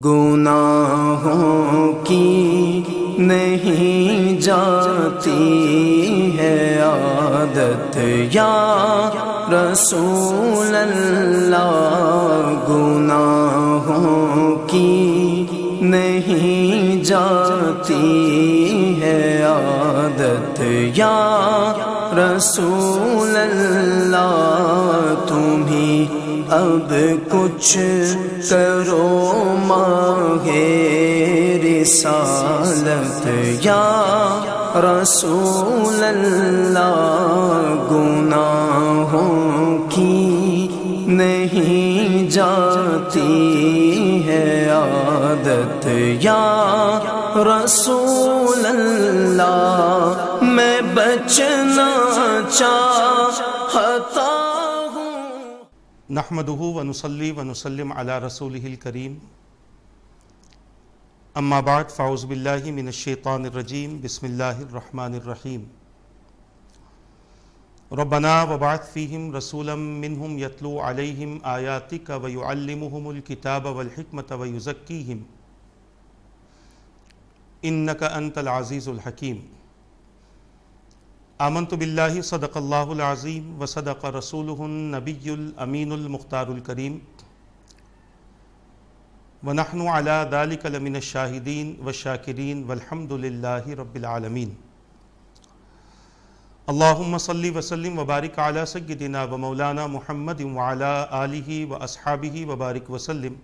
گناہوں کی نہیں جاتی ہے عادت یا رسول اللہ، گناہوں کی نہیں جاتی ہے عادت یا رسول اللہ، تمہیں اب کچھ کرو ماہ رسالت یا رسول اللہ، گناہوں کی نہیں جاتی ہے عادت یا رسول اللہ، میں بچنا چاہتا نحمدہ ونصلی ونسلم علی رسولہ الکریم، اما بعد فاعوذ باللہ من الشیطان الرجیم، بسم اللہ الرحمن الرحیم۔ ربنا وبعث فیہم رسولا منہم یتلو علیہم آیاتک ویعلمہم الکتاب والحکمت ویزکیہم انک انت العزیز الحکیم۔ آمنت باللہ صدق اللہ العظیم وصدق رسولہ النبی الامین المختار الکریم، ونحن علی ذلک لمن الشاہدین والشاکرین والحمد للہ رب العالمین۔ اللہم صلی وسلم وبارک علی سیدنا و مولانا محمد وعلی آلہ واصحابہ وبارک وسلم،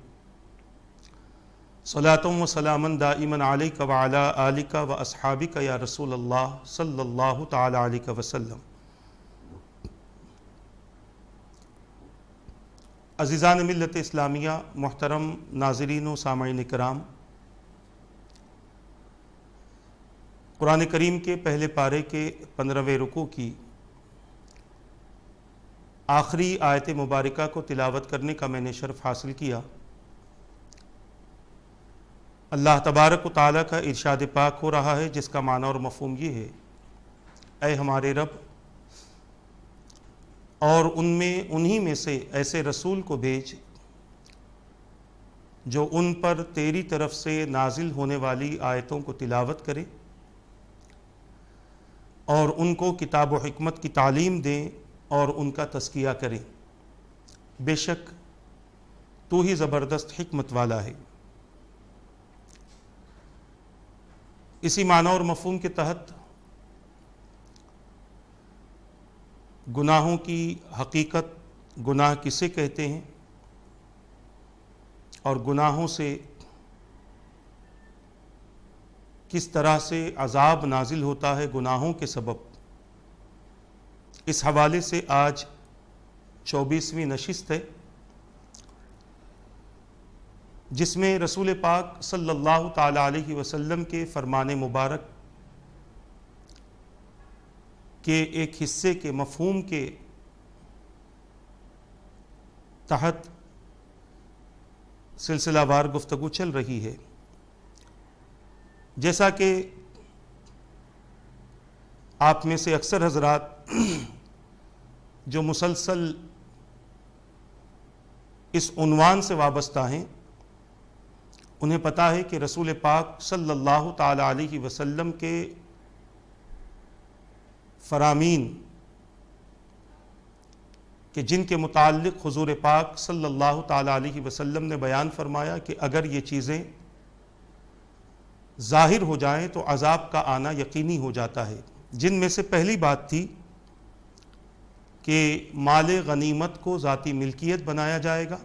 صلاۃ و سلاما دائما علیک وعلی آلک واصحابک یا رسول اللہ صلی اللہ تعالی علیہ وسلم۔ عزیزان ملت اسلامیہ، محترم ناظرین و سامعین کرام، قرآن کریم کے پہلے پارے کے 15ویں رکوع کی آخری آیت مبارکہ کو تلاوت کرنے کا میں نے شرف حاصل کیا۔ اللہ تبارک و تعالیٰ کا ارشاد پاک ہو رہا ہے، جس کا معنی اور مفہوم یہ ہے: اے ہمارے رب، اور انہی میں سے ایسے رسول کو بھیج جو ان پر تیری طرف سے نازل ہونے والی آیتوں کو تلاوت کرے اور ان کو کتاب و حکمت کی تعلیم دیں اور ان کا تزکیہ کریں، بے شک تو ہی زبردست حکمت والا ہے۔ اسی معنی اور مفہوم کے تحت گناہوں کی حقیقت، گناہ کسے کہتے ہیں اور گناہوں سے کس طرح سے عذاب نازل ہوتا ہے گناہوں کے سبب، اس حوالے سے آج 24ویں نشست ہے، جس میں رسول پاک صلی اللہ تعالی علیہ وسلم کے فرمان مبارک کے ایک حصے کے مفہوم کے تحت سلسلہ وار گفتگو چل رہی ہے۔ جیسا کہ آپ میں سے اکثر حضرات جو مسلسل اس عنوان سے وابستہ ہیں، انہیں پتہ ہے کہ رسول پاک صلی اللہ تعالی علیہ وسلم کے فرامین کہ جن کے متعلق حضور پاک صلی اللہ تعالی علیہ وسلم نے بیان فرمایا کہ اگر یہ چیزیں ظاہر ہو جائیں تو عذاب کا آنا یقینی ہو جاتا ہے، جن میں سے پہلی بات تھی کہ مال غنیمت کو ذاتی ملکیت بنایا جائے گا،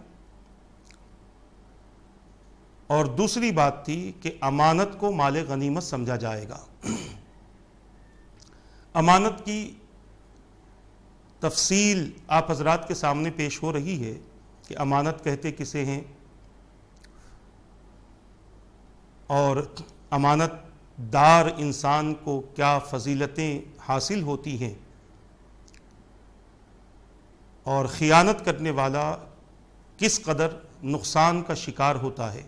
اور دوسری بات تھی کہ امانت کو مال غنیمت سمجھا جائے گا۔ امانت کی تفصیل آپ حضرات کے سامنے پیش ہو رہی ہے کہ امانت کہتے کسے ہیں، اور امانت دار انسان کو کیا فضیلتیں حاصل ہوتی ہیں، اور خیانت کرنے والا کس قدر نقصان کا شکار ہوتا ہے۔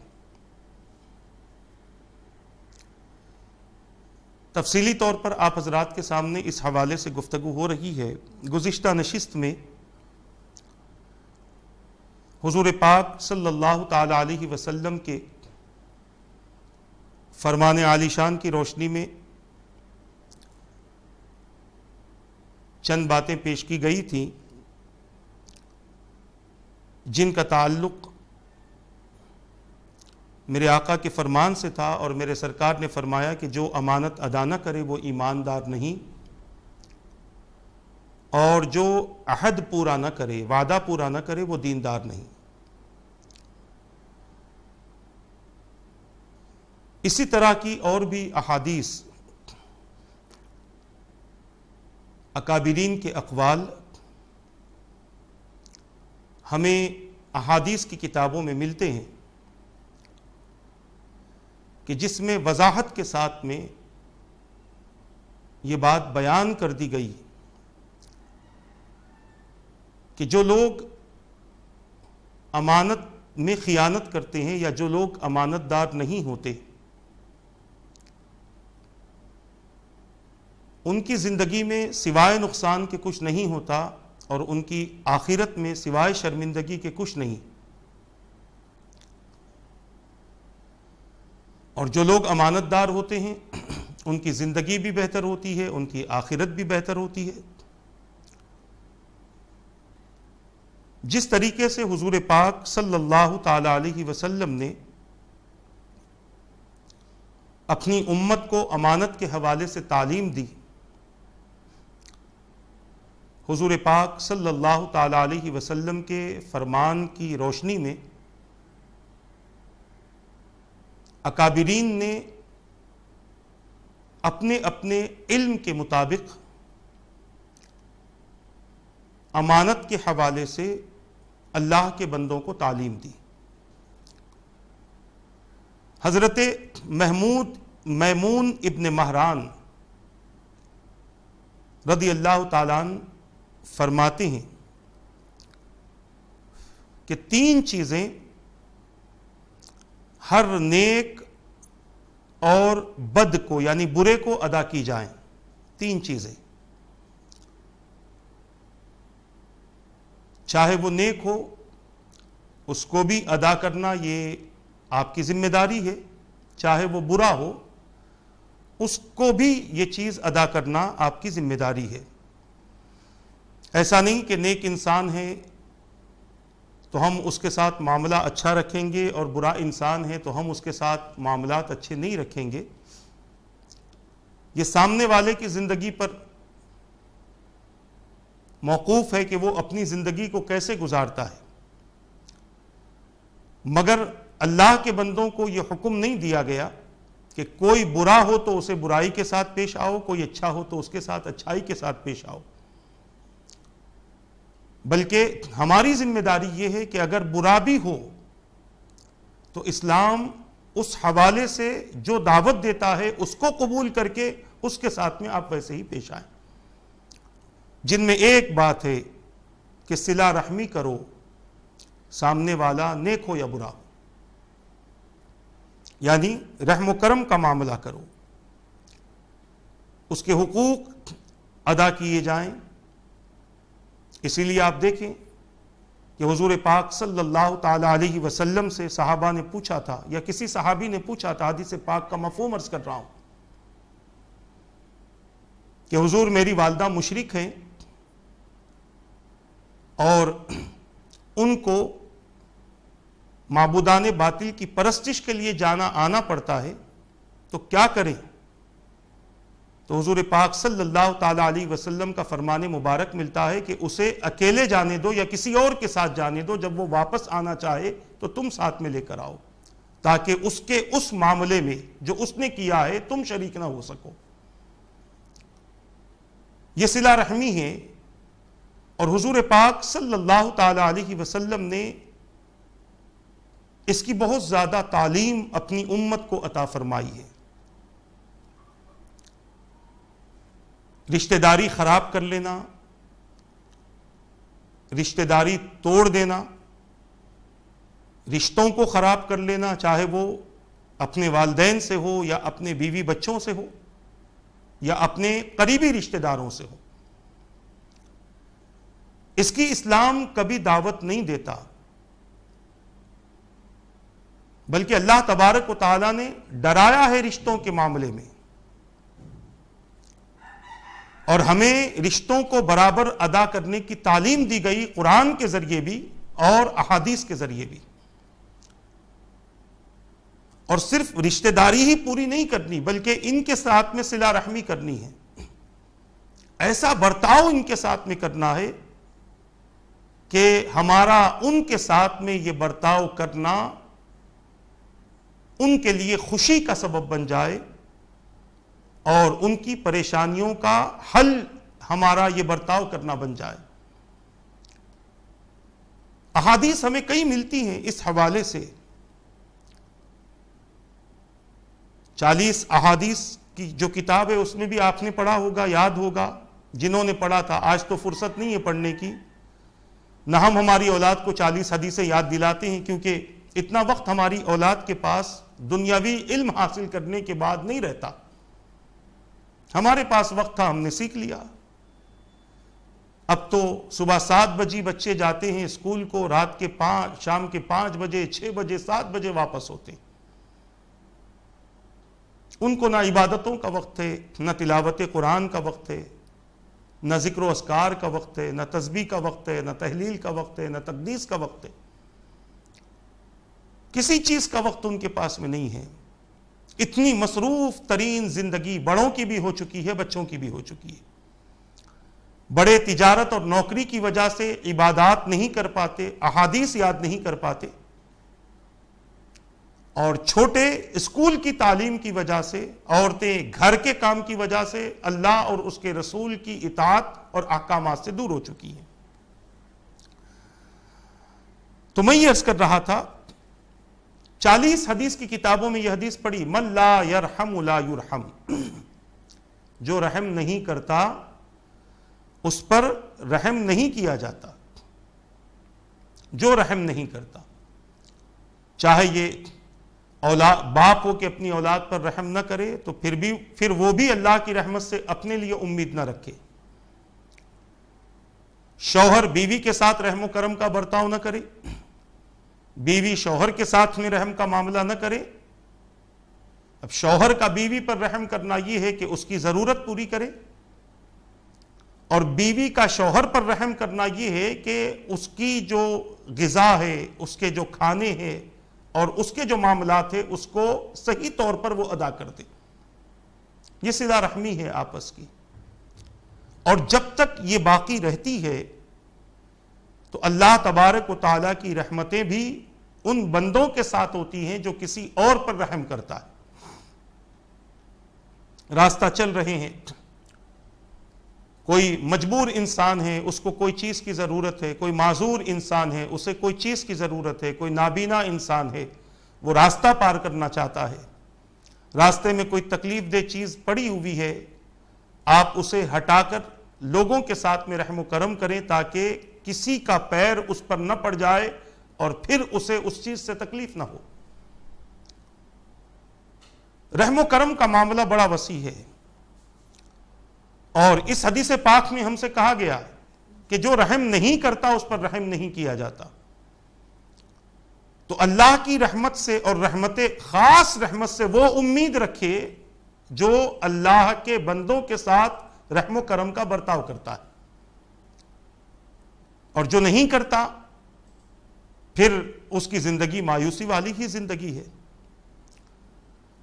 تفصیلی طور پر آپ حضرات کے سامنے اس حوالے سے گفتگو ہو رہی ہے۔ گزشتہ نشست میں حضور پاک صلی اللہ تعالی علیہ وسلم کے فرمان عالی شان کی روشنی میں چند باتیں پیش کی گئی تھیں جن کا تعلق میرے آقا کے فرمان سے تھا، اور میرے سرکار نے فرمایا کہ جو امانت ادا نہ کرے وہ ایماندار نہیں، اور جو عہد پورا نہ کرے، وعدہ پورا نہ کرے، وہ دیندار نہیں۔ اسی طرح کی اور بھی احادیث، اکابرین کے اقوال ہمیں احادیث کی کتابوں میں ملتے ہیں کہ جس میں وضاحت کے ساتھ میں یہ بات بیان کر دی گئی کہ جو لوگ امانت میں خیانت کرتے ہیں یا جو لوگ امانت دار نہیں ہوتے، ان کی زندگی میں سوائے نقصان کے کچھ نہیں ہوتا، اور ان کی آخرت میں سوائے شرمندگی کے کچھ نہیں۔ اور جو لوگ امانت دار ہوتے ہیں ان کی زندگی بھی بہتر ہوتی ہے، ان کی آخرت بھی بہتر ہوتی ہے۔ جس طریقے سے حضور پاک صلی اللہ تعالی علیہ وسلم نے اپنی امت کو امانت کے حوالے سے تعلیم دی، حضور پاک صلی اللہ تعالی علیہ وسلم کے فرمان کی روشنی میں اکابرین نے اپنے اپنے علم کے مطابق امانت کے حوالے سے اللہ کے بندوں کو تعلیم دی۔ حضرت میمون ابن مہران رضی اللہ تعالیٰ عنہ فرماتے ہیں کہ 3 چیزیں ہر نیک اور بد کو یعنی برے کو ادا کی جائیں۔ 3 چیزیں، چاہے وہ نیک ہو اس کو بھی ادا کرنا یہ آپ کی ذمہ داری ہے، چاہے وہ برا ہو اس کو بھی یہ چیز ادا کرنا آپ کی ذمہ داری ہے۔ ایسا نہیں کہ نیک انسان ہے تو ہم اس کے ساتھ معاملہ اچھا رکھیں گے، اور برا انسان ہے تو ہم اس کے ساتھ معاملات اچھے نہیں رکھیں گے۔ یہ سامنے والے کی زندگی پر موقوف ہے کہ وہ اپنی زندگی کو کیسے گزارتا ہے، مگر اللہ کے بندوں کو یہ حکم نہیں دیا گیا کہ کوئی برا ہو تو اسے برائی کے ساتھ پیش آؤ، کوئی اچھا ہو تو اس کے ساتھ اچھائی کے ساتھ پیش آؤ، بلکہ ہماری ذمہ داری یہ ہے کہ اگر برا بھی ہو تو اسلام اس حوالے سے جو دعوت دیتا ہے اس کو قبول کر کے اس کے ساتھ میں آپ ویسے ہی پیش آئیں، جن میں ایک بات ہے کہ صلہ رحمی کرو، سامنے والا نیک ہو یا برا ہو، یعنی رحم و کرم کا معاملہ کرو، اس کے حقوق ادا کیے جائیں۔ اسی لیے آپ دیکھیں کہ حضور پاک صلی اللہ تعالی علیہ وسلم سے صحابہ نے پوچھا تھا، یا کسی صحابی نے پوچھا تھا، حدیث پاک کا مفہوم عرض کر رہا ہوں، کہ حضور میری والدہ مشرک ہیں اور ان کو معبودان باطل کی پرستش کے لیے جانا آنا پڑتا ہے، تو کیا کریں؟ تو حضور پاک صلی اللہ تعالی علیہ وسلم کا فرمان مبارک ملتا ہے کہ اسے اکیلے جانے دو یا کسی اور کے ساتھ جانے دو، جب وہ واپس آنا چاہے تو تم ساتھ میں لے کر آؤ، تاکہ اس کے اس معاملے میں جو اس نے کیا ہے تم شریک نہ ہو سکو۔ یہ صلہ رحمی ہے، اور حضور پاک صلی اللہ تعالی علیہ وسلم نے اس کی بہت زیادہ تعلیم اپنی امت کو عطا فرمائی ہے۔ رشتہ داری خراب کر لینا، رشتہ داری توڑ دینا، رشتوں کو خراب کر لینا، چاہے وہ اپنے والدین سے ہو یا اپنے بیوی بچوں سے ہو یا اپنے قریبی رشتہ داروں سے ہو، اس کی اسلام کبھی دعوت نہیں دیتا۔ بلکہ اللہ تبارک و تعالیٰ نے ڈرایا ہے رشتوں کے معاملے میں، اور ہمیں رشتوں کو برابر ادا کرنے کی تعلیم دی گئی، قرآن کے ذریعے بھی اور احادیث کے ذریعے بھی۔ اور صرف رشتہ داری ہی پوری نہیں کرنی، بلکہ ان کے ساتھ میں صلہ رحمی کرنی ہے، ایسا برتاؤ ان کے ساتھ میں کرنا ہے کہ ہمارا ان کے ساتھ میں یہ برتاؤ کرنا ان کے لیے خوشی کا سبب بن جائے، اور ان کی پریشانیوں کا حل ہمارا یہ برتاؤ کرنا بن جائے۔ احادیث ہمیں کئی ملتی ہیں اس حوالے سے، 40 احادیث کی جو کتاب ہے اس میں بھی آپ نے پڑھا ہوگا، یاد ہوگا جنہوں نے پڑھا تھا۔ آج تو فرصت نہیں ہے پڑھنے کی، نہ ہم ہماری اولاد کو 40 حدیثیں یاد دلاتے ہیں، کیونکہ اتنا وقت ہماری اولاد کے پاس دنیاوی علم حاصل کرنے کے بعد نہیں رہتا۔ ہمارے پاس وقت تھا، ہم نے سیکھ لیا۔ اب تو صبح 7 بجے بچے جاتے ہیں اسکول کو، رات کے 5، شام کے 5 بجے، 6 بجے، 7 بجے واپس ہوتے ہیں۔ ان کو نہ عبادتوں کا وقت ہے، نہ تلاوت قرآن کا وقت ہے، نہ ذکر و اذکار کا وقت ہے، نہ تسبیح کا وقت ہے، نہ تحلیل کا وقت ہے، نہ تقدیس کا وقت ہے۔ کسی چیز کا وقت ان کے پاس میں نہیں ہے۔ اتنی مصروف ترین زندگی بڑوں کی بھی ہو چکی ہے، بچوں کی بھی ہو چکی ہے۔ بڑے تجارت اور نوکری کی وجہ سے عبادات نہیں کر پاتے، احادیث یاد نہیں کر پاتے، اور چھوٹے اسکول کی تعلیم کی وجہ سے، عورتیں گھر کے کام کی وجہ سے اللہ اور اس کے رسول کی اطاعت اور احکامات سے دور ہو چکی ہیں۔ تو میں یہ عرض کر رہا تھا، 40 حدیث کی کتابوں میں یہ حدیث پڑھی، من لا یرحم لا یرحم، جو رحم نہیں کرتا اس پر رحم نہیں کیا جاتا۔ جو رحم نہیں کرتا، چاہے یہ باپ ہو کہ اپنی اولاد پر رحم نہ کرے، تو پھر وہ بھی اللہ کی رحمت سے اپنے لیے امید نہ رکھے۔ شوہر بیوی کے ساتھ رحم و کرم کا برتاؤ نہ کرے، بیوی شوہر کے ساتھ میں رحم کا معاملہ نہ کرے۔ اب شوہر کا بیوی پر رحم کرنا یہ ہے کہ اس کی ضرورت پوری کرے، اور بیوی کا شوہر پر رحم کرنا یہ ہے کہ اس کی جو غذا ہے، اس کے جو کھانے ہیں اور اس کے جو معاملات ہیں، اس کو صحیح طور پر وہ ادا کر دے۔ یہ صلہ رحمی ہے آپس کی، اور جب تک یہ باقی رہتی ہے تو اللہ تبارک و تعالیٰ کی رحمتیں بھی ان بندوں کے ساتھ ہوتی ہیں جو کسی اور پر رحم کرتا ہے۔ راستہ چل رہے ہیں، کوئی مجبور انسان ہے، اس کو کوئی چیز کی ضرورت ہے، کوئی معذور انسان ہے، اسے کوئی چیز کی ضرورت ہے، کوئی نابینا انسان ہے، وہ راستہ پار کرنا چاہتا ہے، راستے میں کوئی تکلیف دہ چیز پڑی ہوئی ہے، آپ اسے ہٹا کر لوگوں کے ساتھ میں رحم و کرم کریں تاکہ کسی کا پیر اس پر نہ پڑ جائے اور پھر اسے اس چیز سے تکلیف نہ ہو۔ رحم و کرم کا معاملہ بڑا وسیع ہے، اور اس حدیث پاک میں ہم سے کہا گیا کہ جو رحم نہیں کرتا اس پر رحم نہیں کیا جاتا۔ تو اللہ کی رحمت سے اور خاص رحمت سے وہ امید رکھے جو اللہ کے بندوں کے ساتھ رحم و کرم کا برتاؤ کرتا ہے، اور جو نہیں کرتا پھر اس کی زندگی مایوسی والی ہی زندگی ہے۔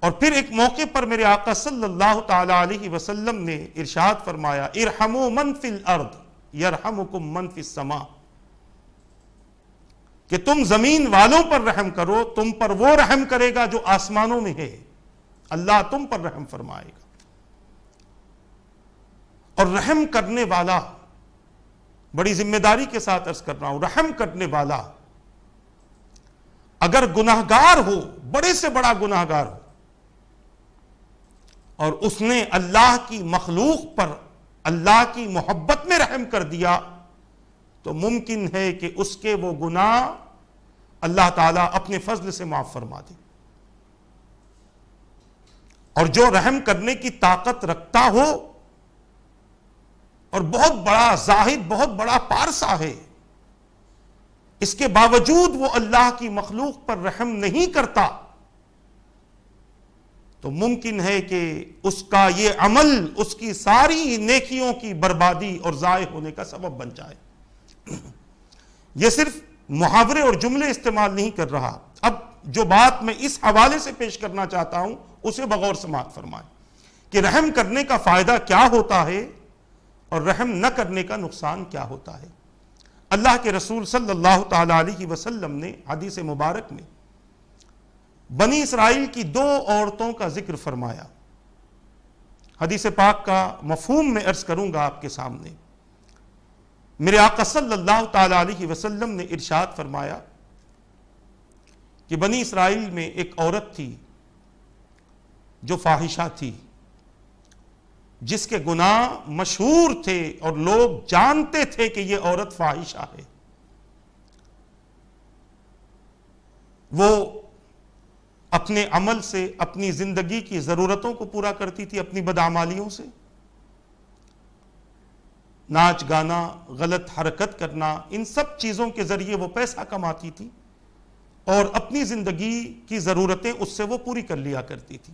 اور پھر ایک موقع پر میرے آقا صلی اللہ تعالی علیہ وسلم نے ارشاد فرمایا، ارحموا من فی الارض یرحمکم من فی السماء، کہ تم زمین والوں پر رحم کرو، تم پر وہ رحم کرے گا جو آسمانوں میں ہے، اللہ تم پر رحم فرمائے گا۔ اور رحم کرنے والا، بڑی ذمہ داری کے ساتھ عرض کر رہا ہوں، رحم کرنے والا اگر گناہگار ہو، بڑے سے بڑا گناہگار ہو، اور اس نے اللہ کی مخلوق پر اللہ کی محبت میں رحم کر دیا، تو ممکن ہے کہ اس کے وہ گناہ اللہ تعالیٰ اپنے فضل سے معاف فرما دے۔ اور جو رحم کرنے کی طاقت رکھتا ہو اور بہت بڑا زاہد، بہت بڑا پارسا ہے، اس کے باوجود وہ اللہ کی مخلوق پر رحم نہیں کرتا، تو ممکن ہے کہ اس کا یہ عمل اس کی ساری نیکیوں کی بربادی اور ضائع ہونے کا سبب بن جائے۔ یہ صرف محاورے اور جملے استعمال نہیں کر رہا، اب جو بات میں اس حوالے سے پیش کرنا چاہتا ہوں اسے بغور سماعت فرمائیں کہ رحم کرنے کا فائدہ کیا ہوتا ہے اور رحم نہ کرنے کا نقصان کیا ہوتا ہے۔ اللہ کے رسول صلی اللہ تعالی علیہ وسلم نے حدیث مبارک میں بنی اسرائیل کی 2 عورتوں کا ذکر فرمایا۔ حدیث پاک کا مفہوم میں عرض کروں گا آپ کے سامنے۔ میرے آقا صلی اللہ تعالی علیہ وسلم نے ارشاد فرمایا کہ بنی اسرائیل میں ایک عورت تھی جو فاحشہ تھی، جس کے گناہ مشہور تھے اور لوگ جانتے تھے کہ یہ عورت فاحشہ ہے۔ وہ اپنے عمل سے اپنی زندگی کی ضرورتوں کو پورا کرتی تھی، اپنی بدعمالیوں سے، ناچ گانا، غلط حرکت کرنا، ان سب چیزوں کے ذریعے وہ پیسہ کماتی تھی اور اپنی زندگی کی ضرورتیں اس سے وہ پوری کر لیا کرتی تھی۔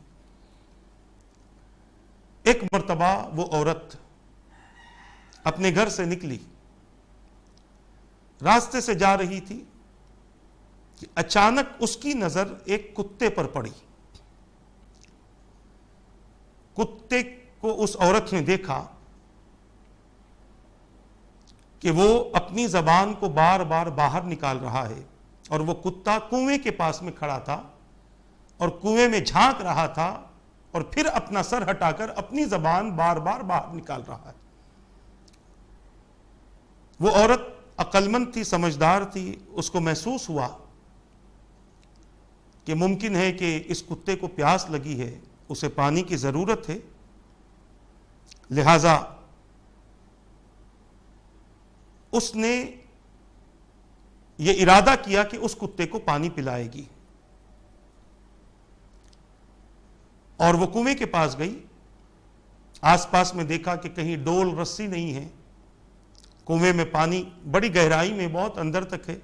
ایک مرتبہ وہ عورت اپنے گھر سے نکلی، راستے سے جا رہی تھی کہ اچانک اس کی نظر ایک کتے پر پڑی۔ کتے کو اس عورت نے دیکھا کہ وہ اپنی زبان کو بار بار باہر نکال رہا ہے، اور وہ کتا کنویں کے پاس میں کھڑا تھا اور کنویں میں جھانک رہا تھا اور پھر اپنا سر ہٹا کر اپنی زبان بار بار باہر نکال رہا ہے۔ وہ عورت عقل مند تھی، سمجھدار تھی، اس کو محسوس ہوا کہ ممکن ہے کہ اس کتے کو پیاس لگی ہے، اسے پانی کی ضرورت ہے، لہذا اس نے یہ ارادہ کیا کہ اس کتے کو پانی پلائے گی، اور وہ کنویں کے پاس گئی۔ آس پاس میں دیکھا کہ کہیں ڈول رسی نہیں ہے، کنویں میں پانی بڑی گہرائی میں بہت اندر تک ہے،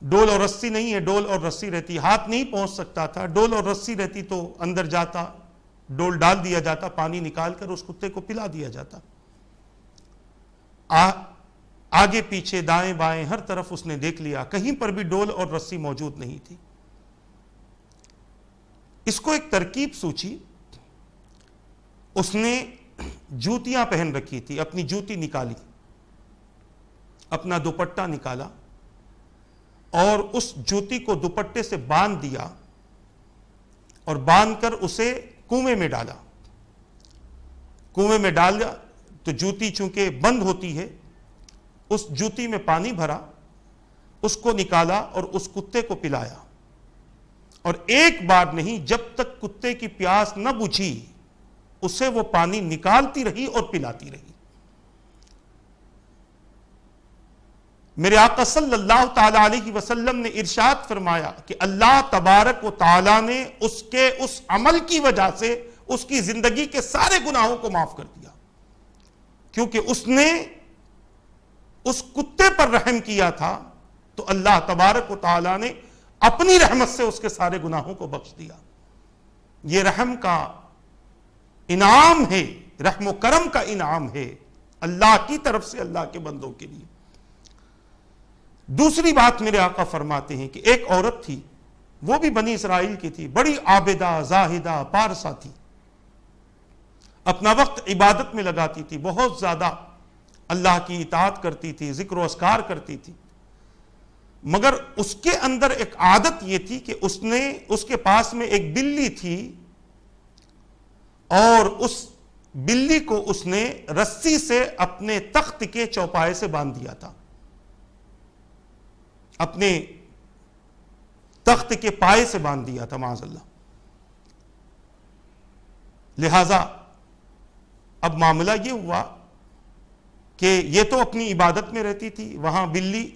ڈول اور رسی نہیں ہے، ڈول اور رسی رہتی ہاتھ نہیں پہنچ سکتا تھا، ڈول اور رسی رہتی تو اندر جاتا، ڈول ڈال دیا جاتا، پانی نکال کر اس کتے کو پلا دیا جاتا۔ آگے پیچھے دائیں بائیں ہر طرف اس نے دیکھ لیا، کہیں پر بھی ڈول اور رسی موجود نہیں تھی۔ اس کو ایک ترکیب سوچی، اس نے جوتیاں پہن رکھی تھی، اپنی جوتی نکالی، اپنا دوپٹہ نکالا اور اس جوتی کو دوپٹے سے باندھ دیا اور باندھ کر اسے کنویں میں ڈالا۔ کنویں میں ڈالا تو جوتی چونکہ بند ہوتی ہے، اس جوتی میں پانی بھرا، اس کو نکالا اور اس کتے کو پلایا، اور ایک بار نہیں، جب تک کتے کی پیاس نہ بجھی اسے وہ پانی نکالتی رہی اور پلاتی رہی۔ میرے آقا صلی اللہ تعالی علیہ وسلم نے ارشاد فرمایا کہ اللہ تبارک و تعالی نے اس کے اس عمل کی وجہ سے اس کی زندگی کے سارے گناہوں کو معاف کر دیا، کیونکہ اس نے اس کتے پر رحم کیا تھا، تو اللہ تبارک و تعالی نے اپنی رحمت سے اس کے سارے گناہوں کو بخش دیا۔ یہ رحم کا انعام ہے، رحم و کرم کا انعام ہے اللہ کی طرف سے اللہ کے بندوں کے لیے۔ دوسری بات میرے آقا فرماتے ہیں کہ ایک عورت تھی، وہ بھی بنی اسرائیل کی تھی، بڑی عابدہ، زاہدہ، پارسا تھی، اپنا وقت عبادت میں لگاتی تھی، بہت زیادہ اللہ کی اطاعت کرتی تھی، ذکر و اذکار کرتی تھی، مگر اس کے اندر ایک عادت یہ تھی کہ اس کے پاس میں ایک بلی تھی، اور اس بلی کو اس نے رسی سے اپنے تخت کے چوپائے سے باندھ دیا تھا، اپنے تخت کے پائے سے باندھ دیا تھا معاذ اللہ۔ لہذا اب معاملہ یہ ہوا کہ یہ تو اپنی عبادت میں رہتی تھی، وہاں بلی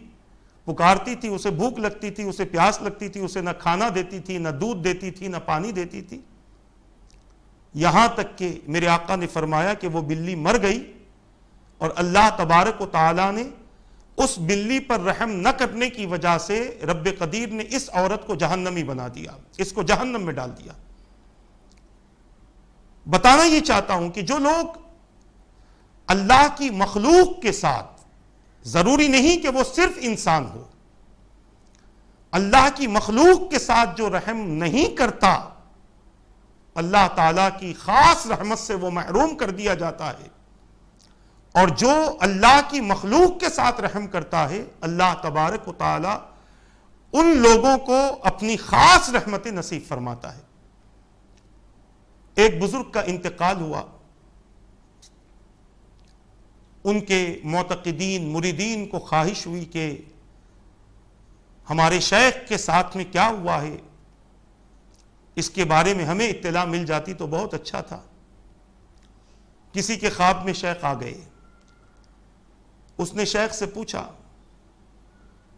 پکارتی تھی، اسے بھوک لگتی تھی، اسے پیاس لگتی تھی، اسے نہ کھانا دیتی تھی، نہ دودھ دیتی تھی، نہ پانی دیتی تھی، یہاں تک کہ میرے آقا نے فرمایا کہ وہ بلی مر گئی، اور اللہ تبارک و تعالی نے اس بلی پر رحم نہ کرنے کی وجہ سے رب قدیر نے اس عورت کو جہنمی بنا دیا، اس کو جہنم میں ڈال دیا۔ بتانا یہ چاہتا ہوں کہ جو لوگ اللہ کی مخلوق کے ساتھ، ضروری نہیں کہ وہ صرف انسان ہو، اللہ کی مخلوق کے ساتھ جو رحم نہیں کرتا، اللہ تعالیٰ کی خاص رحمت سے وہ محروم کر دیا جاتا ہے، اور جو اللہ کی مخلوق کے ساتھ رحم کرتا ہے، اللہ تبارک و تعالیٰ ان لوگوں کو اپنی خاص رحمت نصیب فرماتا ہے۔ ایک بزرگ کا انتقال ہوا، ان کے معتقدین مریدین کو خواہش ہوئی کہ ہمارے شیخ کے ساتھ میں کیا ہوا ہے، اس کے بارے میں ہمیں اطلاع مل جاتی تو بہت اچھا تھا۔ کسی کے خواب میں شیخ آ گئے، اس نے شیخ سے پوچھا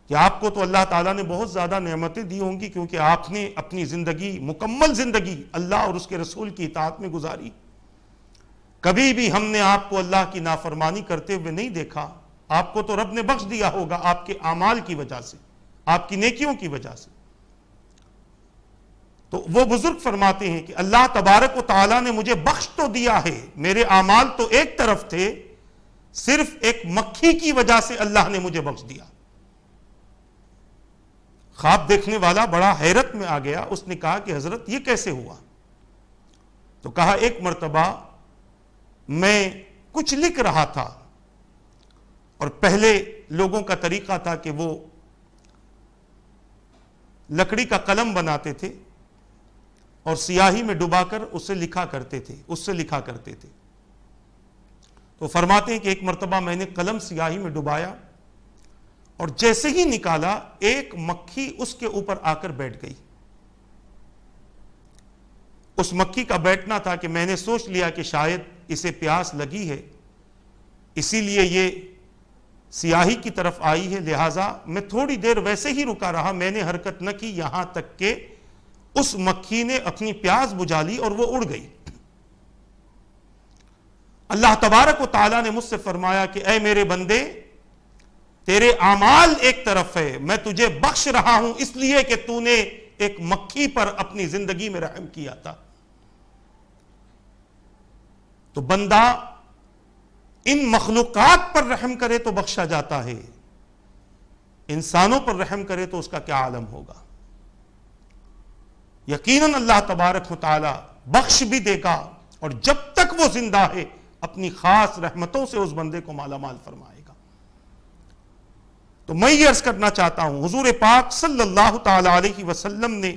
کہ آپ کو تو اللہ تعالیٰ نے بہت زیادہ نعمتیں دی ہوں گی، کیونکہ آپ نے اپنی زندگی، مکمل زندگی اللہ اور اس کے رسول کی اطاعت میں گزاری، کبھی بھی ہم نے آپ کو اللہ کی نافرمانی کرتے ہوئے نہیں دیکھا، آپ کو تو رب نے بخش دیا ہوگا آپ کے اعمال کی وجہ سے، آپ کی نیکیوں کی وجہ سے۔ تو وہ بزرگ فرماتے ہیں کہ اللہ تبارک و تعالیٰ نے مجھے بخش تو دیا ہے، میرے اعمال تو ایک طرف تھے، صرف ایک مکھی کی وجہ سے اللہ نے مجھے بخش دیا۔ خواب دیکھنے والا بڑا حیرت میں آ گیا، اس نے کہا کہ حضرت یہ کیسے ہوا؟ تو کہا ایک مرتبہ میں کچھ لکھ رہا تھا، اور پہلے لوگوں کا طریقہ تھا کہ وہ لکڑی کا قلم بناتے تھے اور سیاہی میں ڈبا کر اس سے لکھا کرتے تھے۔ تو فرماتے ہیں کہ ایک مرتبہ میں نے قلم سیاہی میں ڈبایا اور جیسے ہی نکالا ایک مکھی اس کے اوپر آ کر بیٹھ گئی۔ اس مکھی کا بیٹھنا تھا کہ میں نے سوچ لیا کہ شاید اسے پیاس لگی ہے، اسی لیے یہ سیاہی کی طرف آئی ہے، لہٰذا میں تھوڑی دیر ویسے ہی رکا رہا، میں نے حرکت نہ کی، یہاں تک کہ اس مکھی نے اپنی پیاس بجھا لی اور وہ اڑ گئی۔ اللہ تبارک و تعالیٰ نے مجھ سے فرمایا کہ اے میرے بندے، تیرے اعمال ایک طرف ہے، میں تجھے بخش رہا ہوں اس لیے کہ تو نے ایک مکھی پر اپنی زندگی میں رحم کیا تھا۔ تو بندہ ان مخلوقات پر رحم کرے تو بخشا جاتا ہے، انسانوں پر رحم کرے تو اس کا کیا عالم ہوگا۔ یقیناً اللہ تبارک و تعالیٰ بخش بھی دے گا، اور جب تک وہ زندہ ہے اپنی خاص رحمتوں سے اس بندے کو مالا مال فرمائے گا۔ تو میں یہ عرض کرنا چاہتا ہوں، حضور پاک صلی اللہ تعالی علیہ وسلم نے،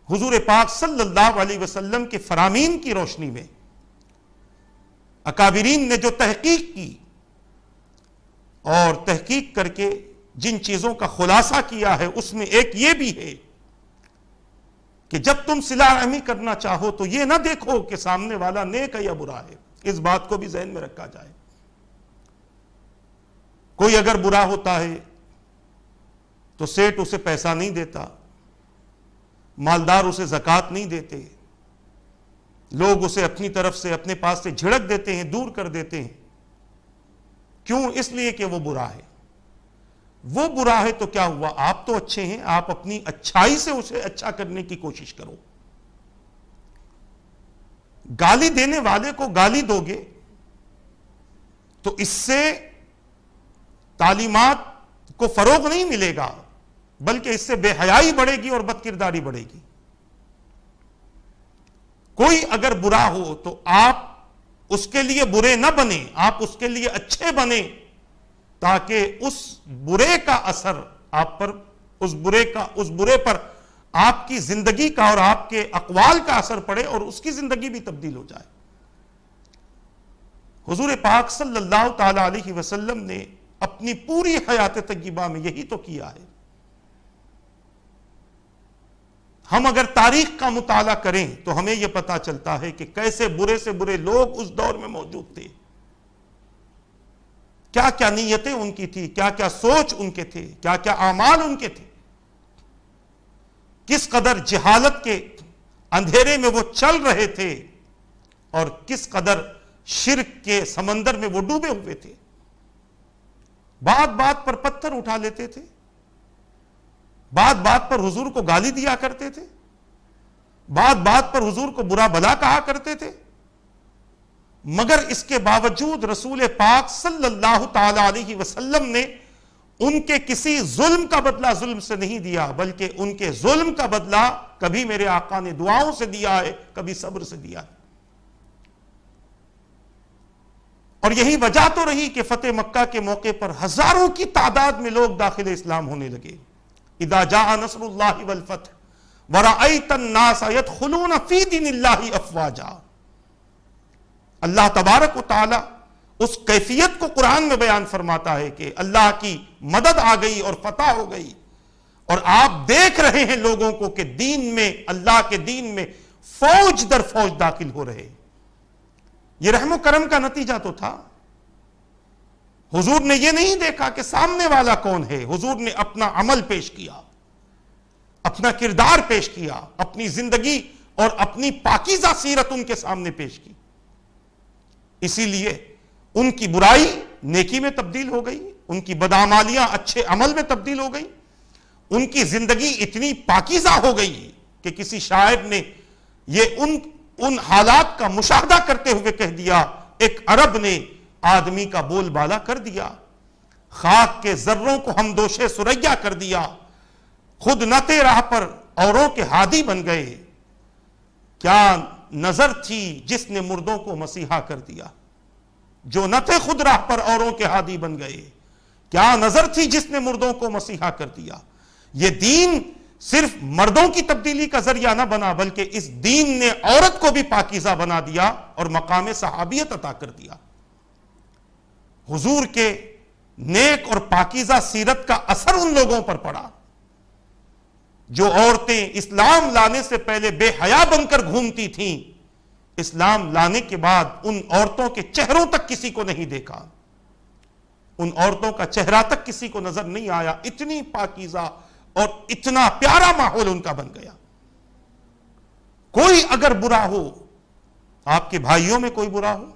حضور پاک صلی اللہ علیہ وسلم کے فرامین کی روشنی میں اکابرین نے جو تحقیق کی اور تحقیق کر کے جن چیزوں کا خلاصہ کیا ہے، اس میں ایک یہ بھی ہے کہ جب تم صلہ رحمی کرنا چاہو تو یہ نہ دیکھو کہ سامنے والا نیک ہے یا برا ہے، اس بات کو بھی ذہن میں رکھا جائے۔ کوئی اگر برا ہوتا ہے تو سیٹ اسے پیسہ نہیں دیتا، مالدار اسے زکوٰۃ نہیں دیتے، لوگ اسے اپنی طرف سے اپنے پاس سے جھڑک دیتے ہیں، دور کر دیتے ہیں۔ کیوں؟ اس لیے کہ وہ برا ہے۔ وہ برا ہے تو کیا ہوا؟ آپ تو اچھے ہیں، آپ اپنی اچھائی سے اسے اچھا کرنے کی کوشش کرو۔ گالی دینے والے کو گالی دو گے تو اس سے تعلیمات کو فروغ نہیں ملے گا، بلکہ اس سے بے حیائی بڑھے گی اور بد کرداری بڑھے گی۔ کوئی اگر برا ہو تو آپ اس کے لیے برے نہ بنیں، آپ اس کے لیے اچھے بنیں، تاکہ اس برے کا اثر آپ پر، اس برے پر آپ کی زندگی کا اور آپ کے اقوال کا اثر پڑے اور اس کی زندگی بھی تبدیل ہو جائے۔ حضور پاک صلی اللہ تعالی علیہ وسلم نے اپنی پوری حیات طیبہ میں یہی تو کیا ہے۔ ہم اگر تاریخ کا مطالعہ کریں تو ہمیں یہ پتا چلتا ہے کہ کیسے برے سے برے لوگ اس دور میں موجود تھے، کیا کیا نیتیں ان کی تھی، کیا کیا سوچ ان کے تھے، کیا کیا اعمال ان کے تھے، کس قدر جہالت کے اندھیرے میں وہ چل رہے تھے اور کس قدر شرک کے سمندر میں وہ ڈوبے ہوئے تھے۔ بات بات پر پتھر اٹھا لیتے تھے، بات بات پر حضور کو گالی دیا کرتے تھے، بات بات پر حضور کو برا بھلا کہا کرتے تھے، مگر اس کے باوجود رسول پاک صلی اللہ تعالی علیہ وسلم نے ان کے کسی ظلم کا بدلہ ظلم سے نہیں دیا، بلکہ ان کے ظلم کا بدلہ کبھی میرے آقا نے دعاؤں سے دیا ہے، کبھی صبر سے دیا ہے۔ اور یہی وجہ تو رہی کہ فتح مکہ کے موقع پر ہزاروں کی تعداد میں لوگ داخل اسلام ہونے لگے۔ اذا جاء نصر اللہ والفتح ورأیت الناس يدخلون فی دین اللہ افواجا۔ اللہ تبارک و تعالی اس کیفیت کو قرآن میں بیان فرماتا ہے کہ اللہ کی مدد آ گئی اور فتح ہو گئی، اور آپ دیکھ رہے ہیں لوگوں کو کہ دین میں، اللہ کے دین میں فوج در فوج داخل ہو رہے۔ یہ رحم و کرم کا نتیجہ تو تھا۔ حضور نے یہ نہیں دیکھا کہ سامنے والا کون ہے، حضور نے اپنا عمل پیش کیا، اپنا کردار پیش کیا، اپنی زندگی اور اپنی پاکیزہ سیرت ان کے سامنے پیش کی۔ اسی لیے ان کی برائی نیکی میں تبدیل ہو گئی، ان کی بدعمالیاں اچھے عمل میں تبدیل ہو گئی، ان کی زندگی اتنی پاکیزہ ہو گئی کہ کسی شاعر نے یہ ان حالات کا مشاہدہ کرتے ہوئے کہہ دیا، ایک عرب نے آدمی کا بول بالا کر دیا، خاک کے ذروں کو ہم دوشے سریا کر دیا، خود نتے راہ پر اوروں کے ہادی بن گئے، کیا نظر تھی جس نے مردوں کو مسیحا کر دیا۔ جو نہ تھے خود راہ پر اوروں کے ہادی بن گئے، کیا نظر تھی جس نے مردوں کو مسیحا کر دیا۔ یہ دین صرف مردوں کی تبدیلی کا ذریعہ نہ بنا، بلکہ اس دین نے عورت کو بھی پاکیزہ بنا دیا اور مقام صحابیت عطا کر دیا۔ حضور کے نیک اور پاکیزہ سیرت کا اثر ان لوگوں پر پڑا جو عورتیں اسلام لانے سے پہلے بے حیا بن کر گھومتی تھیں، اسلام لانے کے بعد ان عورتوں کے چہروں تک کسی کو نہیں دیکھا، ان عورتوں کا چہرہ تک کسی کو نظر نہیں آیا، اتنی پاکیزہ اور اتنا پیارا ماحول ان کا بن گیا۔ کوئی اگر برا ہو، آپ کے بھائیوں میں کوئی برا ہو،